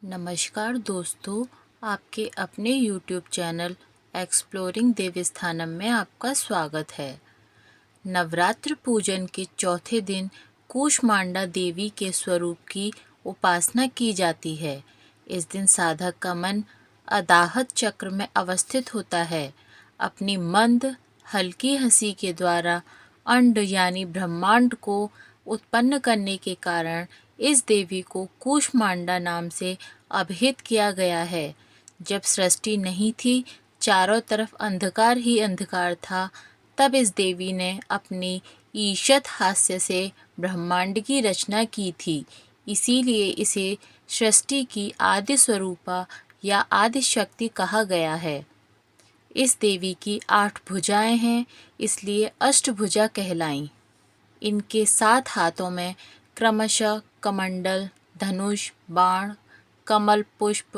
नमस्कार दोस्तों, आपके अपने YouTube चैनल एक्सप्लोरिंग देवस्थानम में आपका स्वागत है। नवरात्र पूजन के चौथे दिन कूष्मांडा देवी के स्वरूप की उपासना की जाती है। इस दिन साधक का मन अदाहत चक्र में अवस्थित होता है। अपनी मंद हल्की हंसी के द्वारा अंड यानी ब्रह्मांड को उत्पन्न करने के कारण इस देवी को कूष्मांडा नाम से अभिहित किया गया है। जब सृष्टि नहीं थी, चारों तरफ अंधकार ही अंधकार था, तब इस देवी ने अपनी ईषत हास्य से ब्रह्मांड की रचना की थी। इसीलिए इसे सृष्टि की आदि स्वरूपा या आदि शक्ति कहा गया है। इस देवी की 8 भुजाएं हैं, इसलिए अष्टभुजा कहलाईं। इनके 7 हाथों में क्रमशः कमंडल, धनुष, बाण, कमल पुष्प,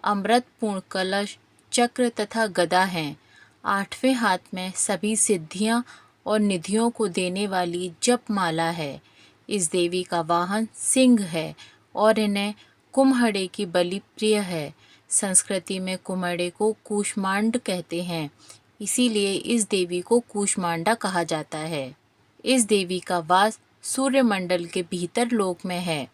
अमृतपूर्ण कलश, चक्र तथा गदा हैं। 8वें हाथ में सभी सिद्धियां और निधियों को देने वाली जपमाला है। इस देवी का वाहन सिंह है और इन्हें कुम्हड़े की बलि प्रिय है। संस्कृति में कुम्हड़े को कूष्मांड कहते हैं, इसीलिए इस देवी को कूष्मांडा कहा जाता है। इस देवी का वास सूर्यमंडल के भीतर लोक में है।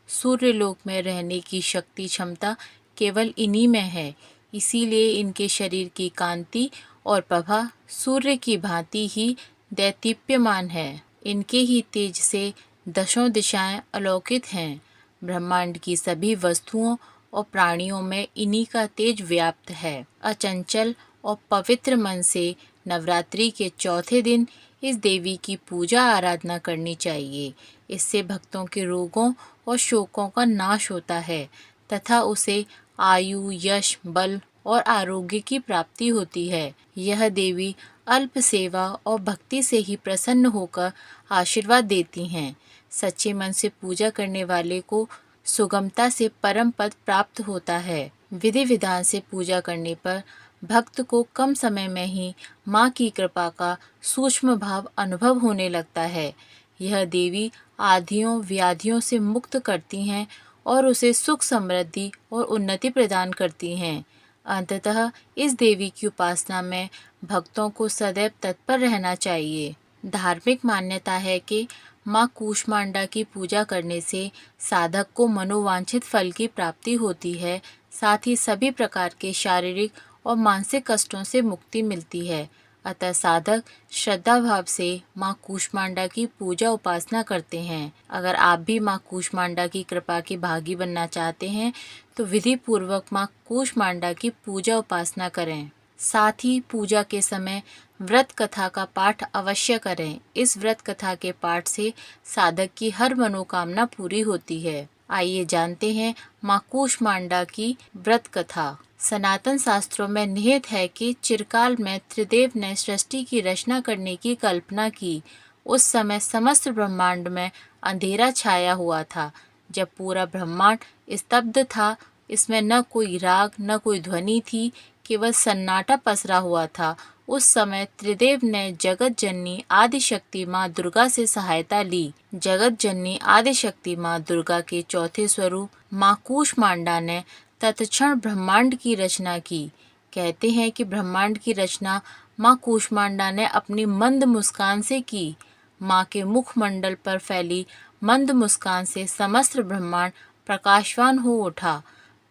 सूर्यलोक में रहने की शक्ति क्षमता केवल इन्हीं में है, इसीलिए इनके शरीर की कांति और प्रभा सूर्य की भांति ही दैदीप्यमान है। इनके ही तेज से दशों दिशाएं अलौकित हैं। ब्रह्मांड की सभी वस्तुओं और प्राणियों में इन्हीं का तेज व्याप्त है। अचंचल और पवित्र मन से नवरात्रि के चौथे दिन इस देवी की पूजा आराधना करनी चाहिए। इससे भक्तों के रोगों और शोकों का नाश होता है तथा उसे आयु, यश, बल और आरोग्य की प्राप्ति होती है। यह देवी अल्प सेवा और भक्ति से ही प्रसन्न होकर आशीर्वाद देती हैं। सच्चे मन से पूजा करने वाले को सुगमता से परम पद प्राप्त होता है। विधि विधान से पूजा करने पर भक्त को कम समय में ही माँ की कृपा का सूक्ष्म भाव अनुभव होने लगता है। यह देवी आधियों व्याधियों से मुक्त करती हैं और उसे सुख, समृद्धि और उन्नति प्रदान करती हैं। अंततः इस देवी की उपासना में भक्तों को सदैव तत्पर रहना चाहिए। धार्मिक मान्यता है कि माँ कूष्मांडा की पूजा करने से साधक को मनोवांछित फल की प्राप्ति होती है, साथ ही सभी प्रकार के शारीरिक और मानसिक कष्टों से मुक्ति मिलती है। अतः साधक श्रद्धा भाव से माँ कूष्मांडा की पूजा उपासना करते हैं। अगर आप भी माँ कूष्मांडा की कृपा के भागी बनना चाहते हैं तो विधि पूर्वक माँ कूष्मांडा की पूजा उपासना करें। साथ ही पूजा के समय व्रत कथा का पाठ अवश्य करें। इस व्रत कथा के पाठ से साधक की हर मनोकामना पूरी होती है। आइए जानते हैं माँ कूष्मांडा की व्रत कथा। सनातन शास्त्रों में निहित है कि चिरकाल में त्रिदेव ने सृष्टि की रचना करने की कल्पना की। उस समय समस्त ब्रह्मांड में अंधेरा छाया हुआ था। जब पूरा ब्रह्मांड स्तब्ध था, इसमें न कोई राग न कोई ध्वनि थी, केवल सन्नाटा पसरा हुआ था। उस समय त्रिदेव ने जगत जननी आदिशक्ति माँ दुर्गा से सहायता ली। जगत जननी आदिशक्ति माँ दुर्गा के चौथे स्वरूप माँ कूष्मांडा ने तत्क्षण ब्रह्मांड की रचना की। कहते हैं कि ब्रह्मांड की रचना माँ कूष्मांडा ने अपनी मंद मुस्कान से की। माँ के मुखमंडल पर फैली मंद मुस्कान से समस्त ब्रह्मांड प्रकाशवान हो उठा।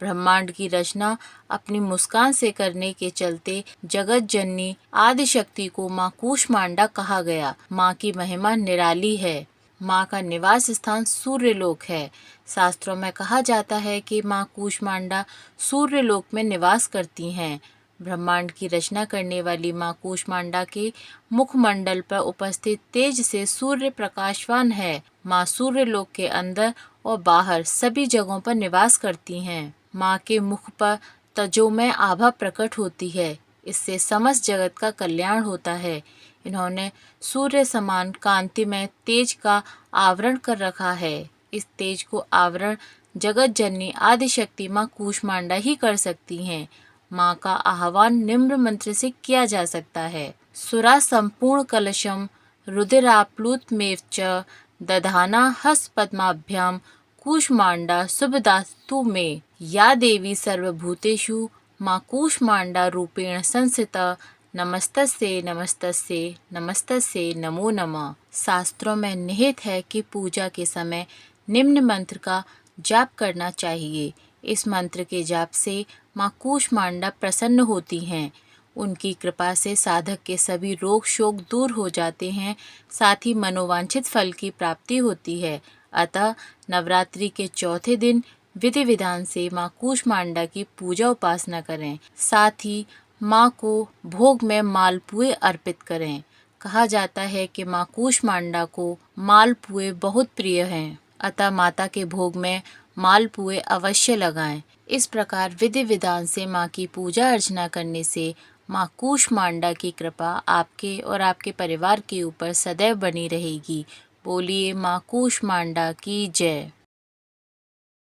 ब्रह्मांड की रचना अपनी मुस्कान से करने के चलते जगत जननी आदिशक्ति को माँ कूष्मांडा कहा गया। माँ की महिमा निराली है। माँ का निवास स्थान सूर्यलोक है। शास्त्रों में कहा जाता है कि माँ कूष्मांडा सूर्यलोक में निवास करती हैं। ब्रह्मांड की रचना करने वाली माँ कूष्मांडा के मुखमंडल पर उपस्थित तेज से सूर्य प्रकाशवान है। माँ सूर्यलोक के अंदर और बाहर सभी जगहों पर निवास करती हैं। माँ के मुख पर तेजोमय आभा प्रकट होती है। इससे समस्त जगत का कल्याण होता है। इन्होंने सूर्य समान कांतिमय तेज का आवरण कर रखा है। इस तेज को आवरण जगत जननी आदिशक्ति माँ कूष्मांडा ही कर सकती हैं। माँ का आह्वान निम्न मंत्र से किया जा सकता है। सुरा संपूर्ण कलशम रुधिराप्लुतमेव च दधाना हस्त पद्माभ्याम कूष्मांडा शुभदास्तु मे। या देवी सर्वभूतेषु माँ कूष्मांडा रूपेण संस्थिता नमस्तस्यै नमस्तस्यै नमस्तस्यै नमो नमः। शास्त्रों में निहित है कि पूजा के समय निम्न मंत्र का जाप करना चाहिए। इस मंत्र के जाप से माँ कूष्मांडा प्रसन्न होती हैं। उनकी कृपा से साधक के सभी रोग शोक दूर हो जाते हैं, साथ ही मनोवांछित फल की प्राप्ति होती है। अतः नवरात्रि के चौथे दिन विधि विधान से माँ कूष्मांडा की पूजा उपासना करें। साथ ही माँ को भोग में मालपुए अर्पित करें। कहा जाता है कि माँ कूष्मांडा को मालपुए बहुत प्रिय हैं, अतः माता के भोग में मालपुए अवश्य लगाएं। इस प्रकार विधि विधान से माँ की पूजा अर्चना करने से माँ कूष्मांडा की कृपा आपके और आपके परिवार के ऊपर सदैव बनी रहेगी। बोलिए माँ कूष्मांडा की जय।